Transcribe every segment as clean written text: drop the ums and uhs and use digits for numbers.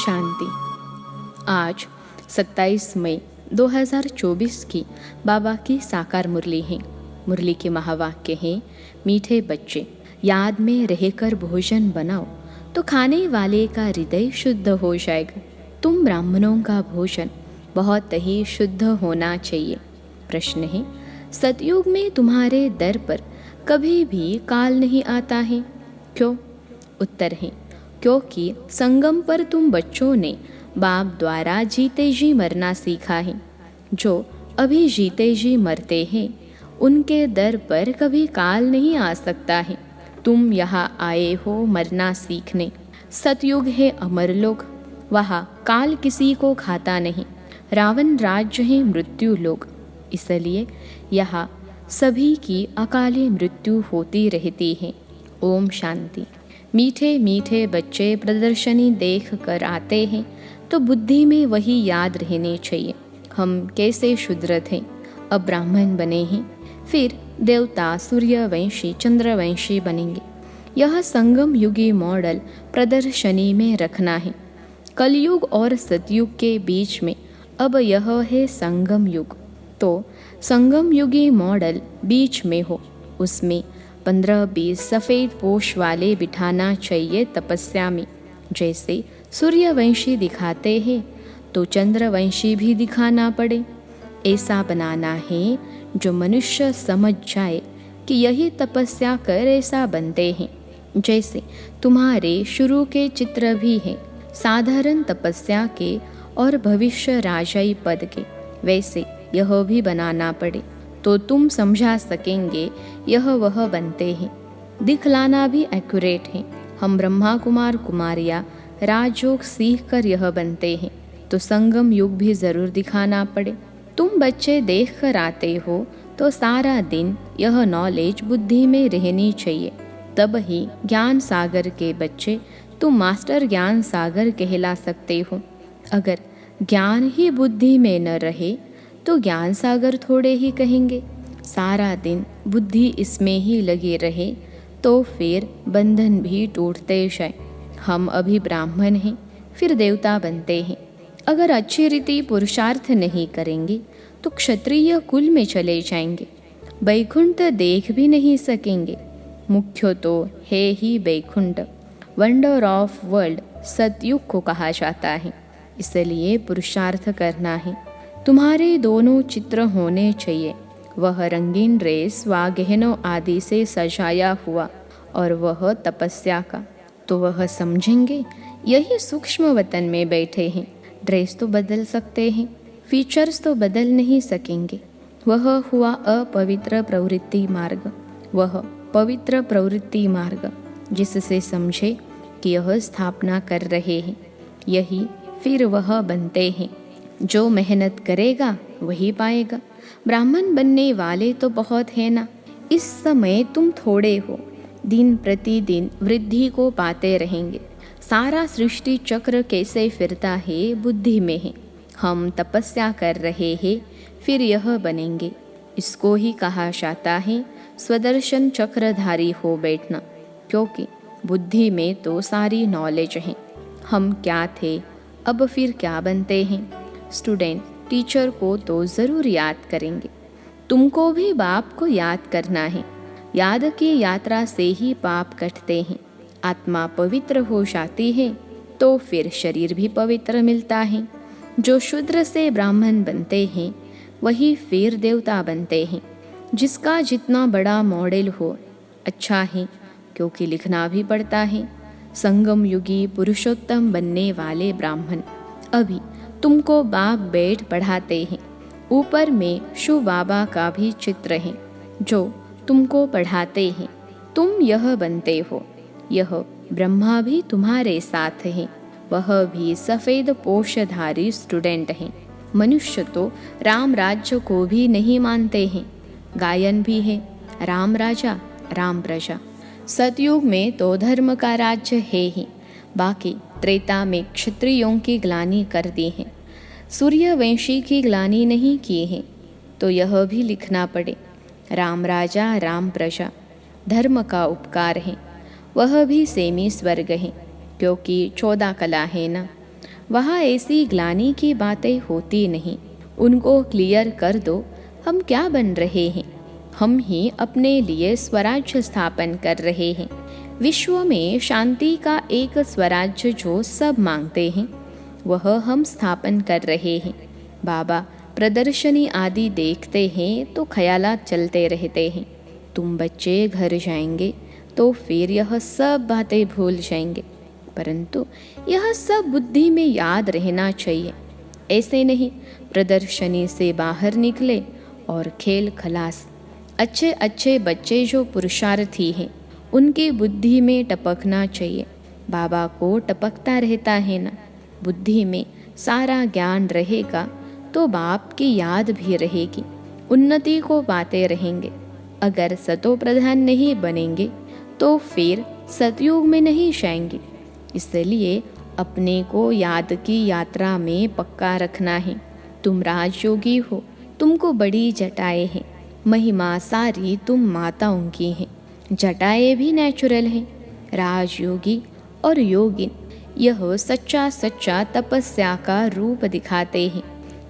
शांति। आज 27 मई 2024 की बाबा की साकार मुरली है। मुरली के महावाक्य हैं, मीठे बच्चे याद में रहकर भोजन बनाओ तो खाने वाले का हृदय शुद्ध हो जाएगा। तुम ब्राह्मणों का भोजन बहुत ही शुद्ध होना चाहिए। प्रश्न है, सतयुग में तुम्हारे दर पर कभी भी काल नहीं आता है, क्यों? उत्तर है, क्योंकि संगम पर तुम बच्चों ने बाप द्वारा जीते जी मरना सीखा है। जो अभी जीते जी मरते हैं उनके दर पर कभी काल नहीं आ सकता है। तुम यहाँ आए हो मरना सीखने। सतयुग है अमरलोक, वहाँ काल किसी को खाता नहीं। रावण राज्य है मृत्यु लोक, इसलिए यहाँ सभी की अकाली मृत्यु होती रहती है। ओम शांति। मीठे मीठे बच्चे प्रदर्शनी देख कर आते हैं तो बुद्धि में वही याद रहने चाहिए। हम कैसे शूद्र थे, अब ब्राह्मण बने हैं, फिर देवता, सूर्यवंशी, चंद्रवंशी बनेंगे। यह संगम युगी मॉडल प्रदर्शनी में रखना है। कलयुग और सतयुग के बीच में अब यह है संगम युग, तो संगम युगी मॉडल बीच में हो। उसमें 15-20 सफ़ेद पोश वाले बिठाना चाहिए तपस्या में। जैसे सूर्यवंशी दिखाते हैं तो चंद्रवंशी भी दिखाना पड़े। ऐसा बनाना है जो मनुष्य समझ जाए कि यही तपस्या कर ऐसा बनते हैं। जैसे तुम्हारे शुरू के चित्र भी हैं साधारण तपस्या के और भविष्य राजाई पद के, वैसे यह भी बनाना पड़े तो तुम समझा सकेंगे यह वह बनते हैं। दिखलाना भी एक्यूरेट है। हम ब्रह्मा कुमार कुमारियाँ राजयोग सीख कर यह बनते हैं तो संगम युग भी ज़रूर दिखाना पड़े। तुम बच्चे देख कर आते हो तो सारा दिन यह नॉलेज बुद्धि में रहनी चाहिए, तब ही ज्ञान सागर के बच्चे तुम मास्टर ज्ञान सागर कहला सकते हो। अगर ज्ञान ही बुद्धि में न रहे तो ज्ञान सागर थोड़े ही कहेंगे। सारा दिन बुद्धि इसमें ही लगी रहे तो फिर बंधन भी टूटते जाए। हम अभी ब्राह्मण हैं, फिर देवता बनते हैं। अगर अच्छी रीति पुरुषार्थ नहीं करेंगे तो क्षत्रिय कुल में चले जाएंगे, बैकुंठ देख भी नहीं सकेंगे। मुख्य तो है ही बैकुंठ, वंडर ऑफ वर्ल्ड सतयुग को कहा जाता है। इसलिए पुरुषार्थ करना है। तुम्हारे दोनों चित्र होने चाहिए, वह रंगीन ड्रेस व गहनों आदि से सजाया हुआ और वह तपस्या का, तो वह समझेंगे यही सूक्ष्म वतन में बैठे हैं। ड्रेस तो बदल सकते हैं, फीचर्स तो बदल नहीं सकेंगे। वह हुआ अपवित्र प्रवृत्ति मार्ग, वह पवित्र प्रवृत्ति मार्ग जिससे समझे कि यह स्थापना कर रहे हैं, यही फिर वह बनते हैं। जो मेहनत करेगा वही पाएगा। ब्राह्मण बनने वाले तो बहुत है ना, इस समय तुम थोड़े हो, दिन प्रतिदिन वृद्धि को पाते रहेंगे। सारा सृष्टि चक्र कैसे फिरता है बुद्धि में है। हम तपस्या कर रहे हैं, फिर यह बनेंगे। इसको ही कहा जाता है स्वदर्शन चक्रधारी हो बैठना, क्योंकि बुद्धि में तो सारी नॉलेज है। हम क्या थे, अब फिर क्या बनते हैं। स्टूडेंट टीचर को तो ज़रूर याद करेंगे, तुमको भी बाप को याद करना है। याद की यात्रा से ही पाप कटते हैं। आत्मा पवित्र हो जाती है तो फिर शरीर भी पवित्र मिलता है। जो शूद्र से ब्राह्मण बनते हैं वही फिर देवता बनते हैं। जिसका जितना बड़ा मॉडल हो अच्छा है, क्योंकि लिखना भी पड़ता है। संगम युगी पुरुषोत्तम बनने वाले ब्राह्मण अभी तुमको बाप बैठ पढ़ाते हैं। ऊपर में शिव बाबा का भी चित्र है जो तुमको पढ़ाते हैं। तुम यह बनते हो। यह ब्रह्मा भी तुम्हारे साथ है, वह भी सफ़ेद पोषधारी स्टूडेंट हैं। मनुष्य तो राम राज्य को भी नहीं मानते हैं। गायन भी है, राम राजा राम प्रजा। सतयुग में तो धर्म का राज्य है ही, बाकी त्रेता में क्षत्रियों की ग्लानि कर दी है, सूर्यवंशी की ग्लानि नहीं की है। तो यह भी लिखना पड़े, राम राजा राम प्रजा धर्म का उपकार है। वह भी सेमी स्वर्ग है, क्योंकि 14 कला है ना। वहाँ ऐसी ग्लानि की बातें होती नहीं। उनको क्लियर कर दो, हम क्या बन रहे हैं। हम ही अपने लिए स्वराज्य स्थापन कर रहे हैं। विश्व में शांति का एक स्वराज्य जो सब मांगते हैं, वह हम स्थापन कर रहे हैं। बाबा प्रदर्शनी आदि देखते हैं तो ख्यालात चलते रहते हैं। तुम बच्चे घर जाएंगे तो फिर यह सब बातें भूल जाएंगे, परंतु यह सब बुद्धि में याद रहना चाहिए। ऐसे नहीं प्रदर्शनी से बाहर निकले और खेल खलास। अच्छे अच्छे बच्चे जो पुरुषार्थी हैं, उनकी बुद्धि में टपकना चाहिए। बाबा को टपकता रहता है ना। बुद्धि में सारा ज्ञान रहेगा तो बाप की याद भी रहेगी, उन्नति को पाते रहेंगे। अगर सतो प्रधान नहीं बनेंगे तो फिर सतयुग में नहीं जाएंगे। इसलिए अपने को याद की यात्रा में पक्का रखना है। तुम राजयोगी हो, तुमको बड़ी जटाएं हैं। महिमा सारी तुम माताओं की हैं। जटाएं भी नेचुरल हैं। राजयोगी और योगिन यह सच्चा सच्चा तपस्या का रूप दिखाते हैं।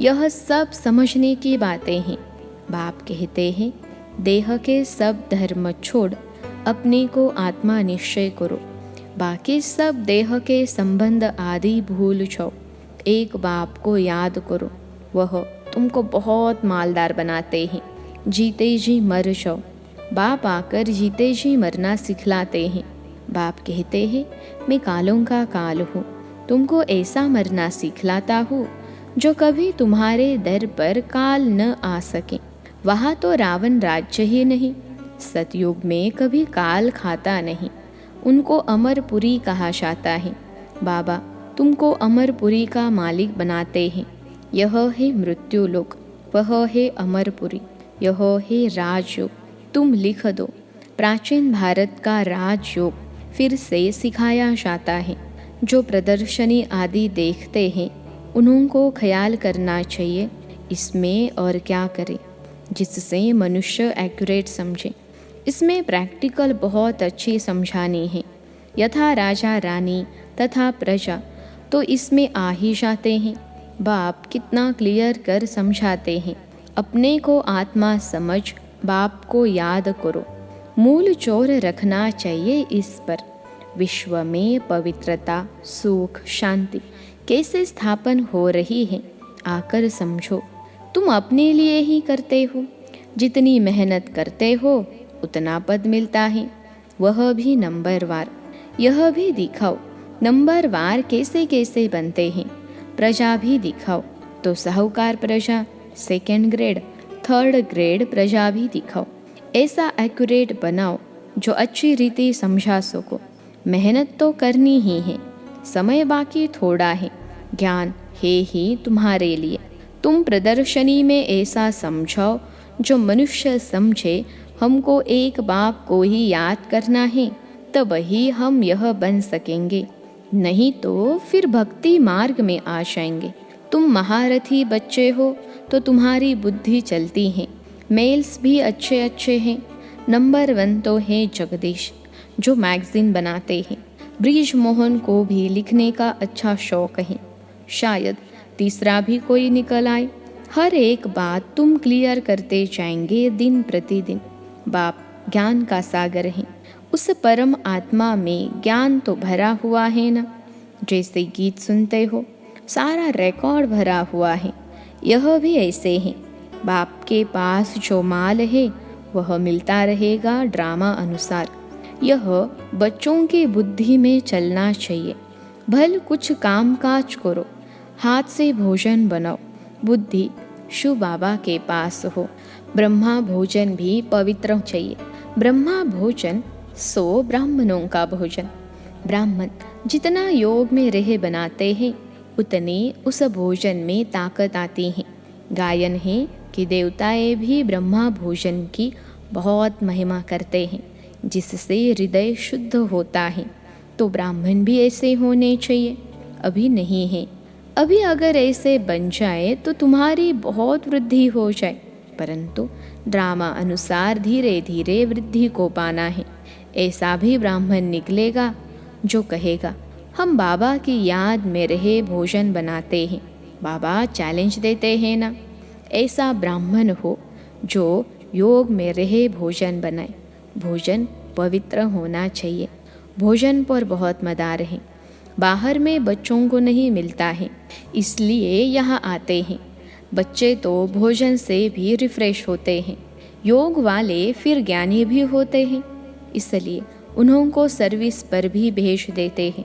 यह सब समझने की बातें हैं। बाप कहते हैं, देह के सब धर्म छोड़ अपने को आत्मा निश्चय करो। बाकी सब देह के संबंध आदि भूल जाओ। एक बाप को याद करो, वह तुमको बहुत मालदार बनाते हैं। जीते जी मर जाओ। बाप आकर जीते जी मरना सिखलाते हैं। बाप कहते हैं, मैं कालों का काल हूँ, तुमको ऐसा मरना सिखलाता हूँ जो कभी तुम्हारे दर पर काल न आ सके। वहाँ तो रावण राज्य ही नहीं। सतयुग में कभी काल खाता नहीं। उनको अमरपुरी कहा जाता है। बाबा तुमको अमरपुरी का मालिक बनाते हैं। यह है मृत्युलोक, वह है अमरपुरी, यह है राजयोग। तुम लिख दो, प्राचीन भारत का राजयोग फिर से सिखाया जाता है। जो प्रदर्शनी आदि देखते हैं, उनको ख्याल करना चाहिए इसमें और क्या करें, जिससे मनुष्य एक्यूरेट समझे। इसमें प्रैक्टिकल बहुत अच्छी समझानी है। यथा राजा रानी तथा प्रजा तो इसमें आ ही जाते हैं। बाप कितना क्लियर कर समझाते हैं। अपने को आत्मा समझ बाप को याद करो। मूल जोर रखना चाहिए इस पर। विश्व में पवित्रता, सुख, शांति कैसे स्थापन हो रही है, आकर समझो। तुम अपने लिए ही करते हो। जितनी मेहनत करते हो उतना पद मिलता है, वह भी नंबरवार। यह भी दिखाओ नंबरवार कैसे कैसे बनते हैं। प्रजा भी दिखाओ तो साहूकार प्रजा, सेकंड ग्रेड, थर्ड ग्रेड प्रजा भी दिखाओ। ऐसा एक्यूरेट बनाओ जो अच्छी रीति समझा सको। मेहनत तो करनी ही है, समय बाकी थोड़ा है। ज्ञान है ही तुम्हारे लिए। तुम प्रदर्शनी में ऐसा समझाओ जो मनुष्य समझे। हमको एक बाप को ही याद करना है, तब ही हम यह बन सकेंगे, नहीं तो फिर भक्ति मार्ग में आ जाएंगे। तुम महारथी बच्चे हो तो तुम्हारी बुद्धि चलती है। मेल्स भी अच्छे अच्छे हैं। नंबर 1 तो है जगदीश, जो मैगजीन बनाते हैं। ब्रिज मोहन को भी लिखने का अच्छा शौक है। शायद तीसरा भी कोई निकल आए। हर एक बात तुम क्लियर करते जाएंगे दिन प्रतिदिन। बाप ज्ञान का सागर है। उस परम आत्मा में ज्ञान तो भरा हुआ है ना। जैसे गीत सुनते हो, सारा रिकॉर्ड भरा हुआ है। यह भी ऐसे है। बाप के पास जो माल है वह मिलता रहेगा ड्रामा अनुसार। यह बच्चों की बुद्धि में चलना चाहिए। भल कुछ काम काज करो, हाथ से भोजन बनाओ, बुद्धि शिव बाबा के पास हो। ब्रह्मा भोजन भी पवित्र चाहिए। ब्रह्मा भोजन सो ब्राह्मणों का भोजन। ब्राह्मण जितना योग में रह बनाते हैं, उतने उस भोजन में ताकत आती है। गायन है कि देवताएं भी ब्रह्मा भोजन की बहुत महिमा करते हैं, जिससे हृदय शुद्ध होता है। तो ब्राह्मण भी ऐसे होने चाहिए। अभी नहीं है। अभी अगर ऐसे बन जाए तो तुम्हारी बहुत वृद्धि हो जाए, परंतु ड्रामा अनुसार धीरे धीरे वृद्धि को पाना है। ऐसा भी ब्राह्मण निकलेगा जो कहेगा हम बाबा की याद में रहे भोजन बनाते हैं। बाबा चैलेंज देते हैं ना, ऐसा ब्राह्मण हो जो योग में रहे भोजन बनाए। भोजन पवित्र होना चाहिए। भोजन पर बहुत मदार है। बाहर में बच्चों को नहीं मिलता है, इसलिए यहाँ आते हैं। बच्चे तो भोजन से भी रिफ्रेश होते हैं। योग वाले फिर ज्ञानी भी होते हैं, इसलिए उन्हों को सर्विस पर भी भेज देते हैं।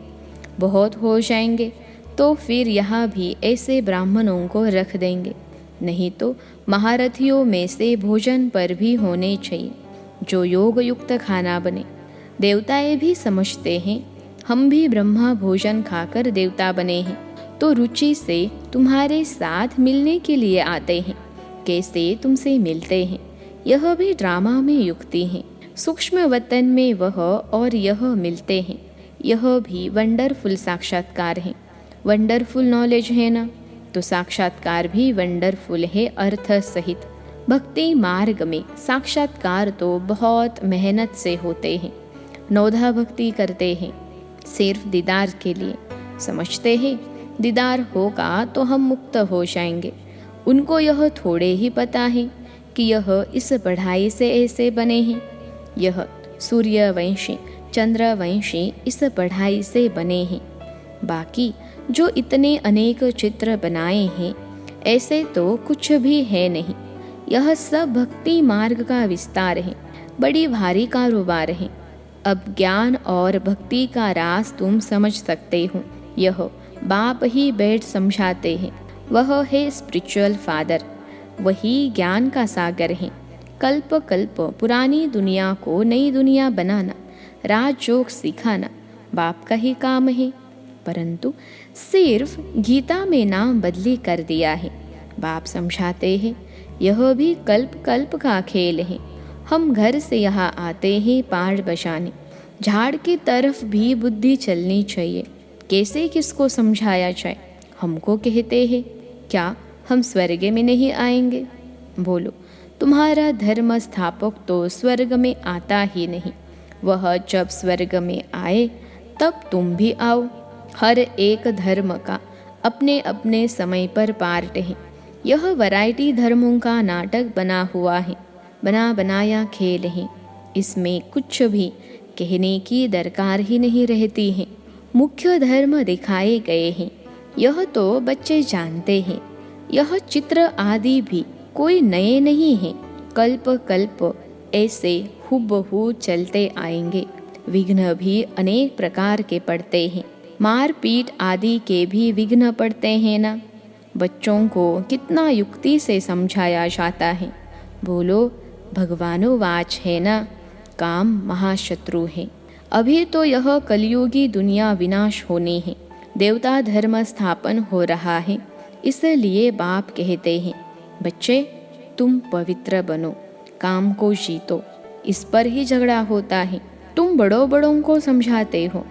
बहुत हो जाएंगे तो फिर यहाँ भी ऐसे ब्राह्मणों को रख देंगे। नहीं तो महारथियों में से भोजन पर भी होने चाहिए, जो योग युक्त खाना बने। देवताएं भी समझते हैं हम भी ब्रह्मा भोजन खाकर देवता बने हैं, तो रुचि से तुम्हारे साथ मिलने के लिए आते हैं। कैसे तुमसे मिलते हैं, यह भी ड्रामा में युक्ति है। सूक्ष्म वतन में वह और यह मिलते हैं, यह भी वंडरफुल साक्षात्कार है। वंडरफुल नॉलेज है ना, तो साक्षात्कार भी वंडरफुल है अर्थ सहित। भक्ति मार्ग में साक्षात्कार तो बहुत मेहनत से होते हैं। नौधा भक्ति करते हैं सिर्फ दीदार के लिए। समझते हैं दीदार होगा तो हम मुक्त हो जाएंगे। उनको यह थोड़े ही पता है कि यह इस पढ़ाई से ऐसे बने हैं। यह सूर्यवंशी चंद्रवंशी इस पढ़ाई से बने हैं। बाकी जो इतने अनेक चित्र बनाए हैं, ऐसे तो कुछ भी है नहीं। यह सब भक्ति मार्ग का विस्तार है। बड़ी भारी कारोबार है। अब ज्ञान और भक्ति का राज तुम समझ सकते हो। यह बाप ही बैठ समझाते हैं। वह है स्पिरिचुअल फादर, वही ज्ञान का सागर है। कल्प कल्प पुरानी दुनिया को नई दुनिया बनाना, राजयोग सिखाना बाप का ही काम है। परंतु सिर्फ गीता में नाम बदली कर दिया है। बाप समझाते हैं यह भी कल्प कल्प का खेल है। हम घर से यहाँ आते हैं पहाड़ बचाने। झाड़ की तरफ भी बुद्धि चलनी चाहिए। कैसे किसको समझाया जाए। हमको कहते हैं क्या हम स्वर्ग में नहीं आएंगे। बोलो, तुम्हारा धर्म स्थापक तो स्वर्ग में आता ही नहीं। वह जब स्वर्ग में आए तब तुम भी आओ। हर एक धर्म का अपने अपने समय पर पार्ट है। यह वैरायटी धर्मों का नाटक बना हुआ है, बना बनाया खेल है। इसमें कुछ भी कहने की दरकार ही नहीं रहती है। मुख्य धर्म दिखाए गए हैं, यह तो बच्चे जानते हैं। यह चित्र आदि भी कोई नए नहीं हैं। कल्प कल्प ऐसे हुबहू चलते आएंगे। विघ्न भी अनेक प्रकार के पड़ते हैं। मारपीट आदि के भी विघ्न पड़ते हैं ना। बच्चों को कितना युक्ति से समझाया जाता है। बोलो, भगवानोवाच है ना, काम महाशत्रु है। अभी तो यह कलयुगी दुनिया विनाश होनी है। देवता धर्म स्थापन हो रहा है। इसलिए बाप कहते हैं बच्चे तुम पवित्र बनो, काम को जीतो। इस पर ही झगड़ा होता है। तुम बड़ों बड़ों को समझाते हो।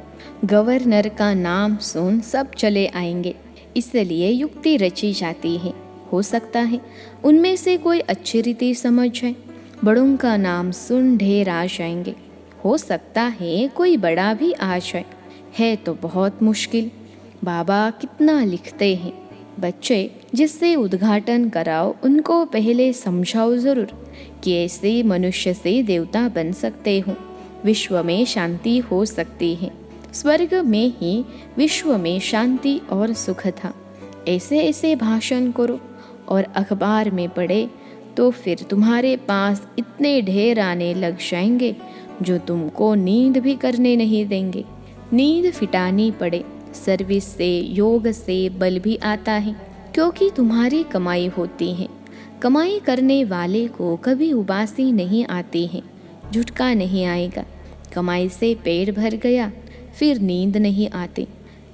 गवर्नर का नाम सुन सब चले आएंगे, इसलिए युक्ति रची जाती है। हो सकता है उनमें से कोई अच्छी रीति समझ है। बड़ों का नाम सुन ढेर आ जाएंगे। हो सकता है कोई बड़ा भी आ जाए, है तो बहुत मुश्किल। बाबा कितना लिखते हैं, बच्चे जिससे उद्घाटन कराओ उनको पहले समझाओ ज़रूर कि ऐसे मनुष्य से देवता बन सकते हो। विश्व में शांति हो सकती है। स्वर्ग में ही विश्व में शांति और सुख था। ऐसे ऐसे भाषण करो और अखबार में पढ़े तो फिर तुम्हारे पास इतने ढेर आने लग जाएंगे जो तुमको नींद भी करने नहीं देंगे। नींद फिटानी पड़े। सर्विस से योग से बल भी आता है, क्योंकि तुम्हारी कमाई होती है। कमाई करने वाले को कभी उबासी नहीं आती है, झुटका नहीं आएगा। कमाई से पेट भर गया फिर नींद नहीं आती।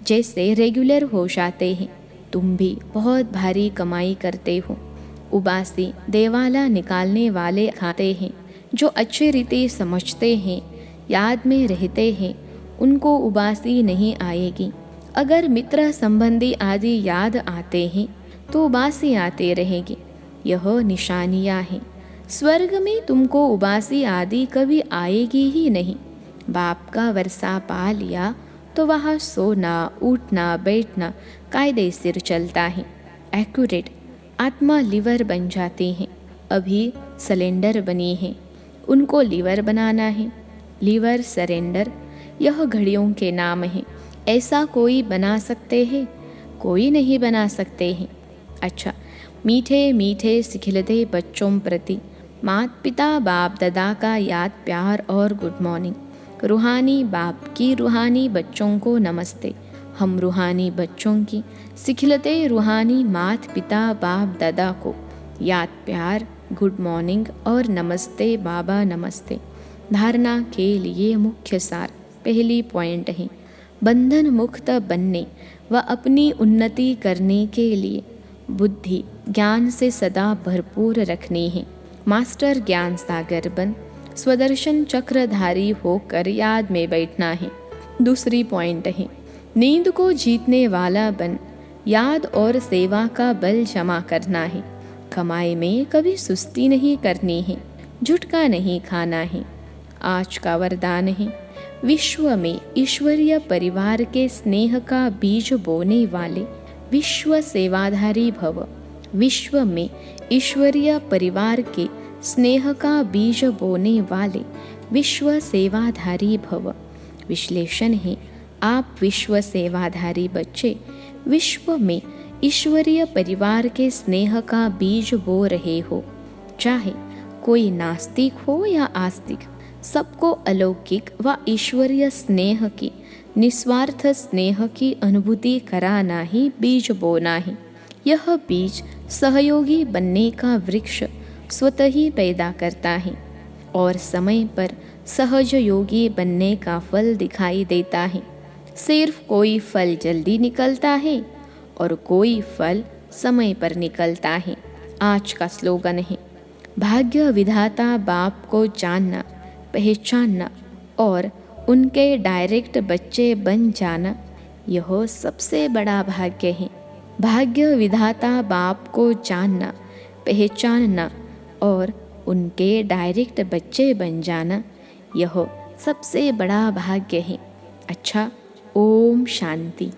जैसे रेगुलर हो जाते हैं। तुम भी बहुत भारी कमाई करते हो। उबासी देवाला निकालने वाले खाते हैं। जो अच्छी रीति समझते हैं, याद में रहते हैं, उनको उबासी नहीं आएगी। अगर मित्र संबंधी आदि याद आते हैं तो उबासी आते रहेगी। यह निशानियाँ हैं। स्वर्ग में तुमको उबासी आदि कभी आएगी ही नहीं। बाप का वर्षा पा लिया तो वहाँ सोना, उठना, बैठना कायदेशीर चलता है। एक्यूरेट, आत्मा लीवर बन जाती हैं। अभी सिलेंडर बनी है, उनको लीवर बनाना है। लीवर सरेंडर, यह घड़ियों के नाम हैं। ऐसा कोई बना सकते हैं? कोई नहीं बना सकते हैं। अच्छा, मीठे मीठे सिखिलते बच्चों प्रति माता पिता बाप दादा का याद प्यार और गुड मॉर्निंग। रूहानी बाप की रूहानी बच्चों को नमस्ते। हम रूहानी बच्चों की सिखिलते रूहानी माता पिता बाप दादा को याद प्यार, गुड मॉर्निंग और नमस्ते बाबा नमस्ते। धारणा के लिए मुख्य सार, पहली पॉइंट है बंधन मुक्त बनने व अपनी उन्नति करने के लिए बुद्धि ज्ञान से सदा भरपूर रखनी है। मास्टर ज्ञान सागर बन स्वदर्शन चक्रधारी होकर याद में बैठना है। दूसरी पॉइंट है नींद को जीतने वाला बन याद और सेवा का बल जमा करना है। कमाई में कभी सुस्ती नहीं करनी है, झुटका नहीं खाना है। आज का वरदान है विश्व में ईश्वरीय परिवार के स्नेह का बीज बोने वाले विश्व सेवाधारी भव। विश्व में ईश्वरीय परिवार के स्नेह का बीज बोने वाले विश्व सेवाधारी भव। विश्लेषण है आप विश्व सेवाधारी बच्चे विश्व में ईश्वरीय परिवार के स्नेह का बीज बो रहे हो। चाहे कोई नास्तिक हो या आस्तिक, सबको अलौकिक व ईश्वरीय स्नेह की, निस्वार्थ स्नेह की अनुभूति कराना ही बीज बोना है। यह बीज सहयोगी बनने का वृक्ष स्वतः ही पैदा करता है और समय पर सहज योगी बनने का फल दिखाई देता है। सिर्फ कोई फल जल्दी निकलता है और कोई फल समय पर निकलता है। आज का स्लोगन है भाग्य विधाता बाप को जानना, पहचानना और उनके डायरेक्ट बच्चे बन जाना, यह सबसे बड़ा भाग्य है। भाग्य विधाता बाप को जानना, पहचानना और उनके डायरेक्ट बच्चे बन जाना, यह सबसे बड़ा भाग्य है। अच्छा, ओम शांति।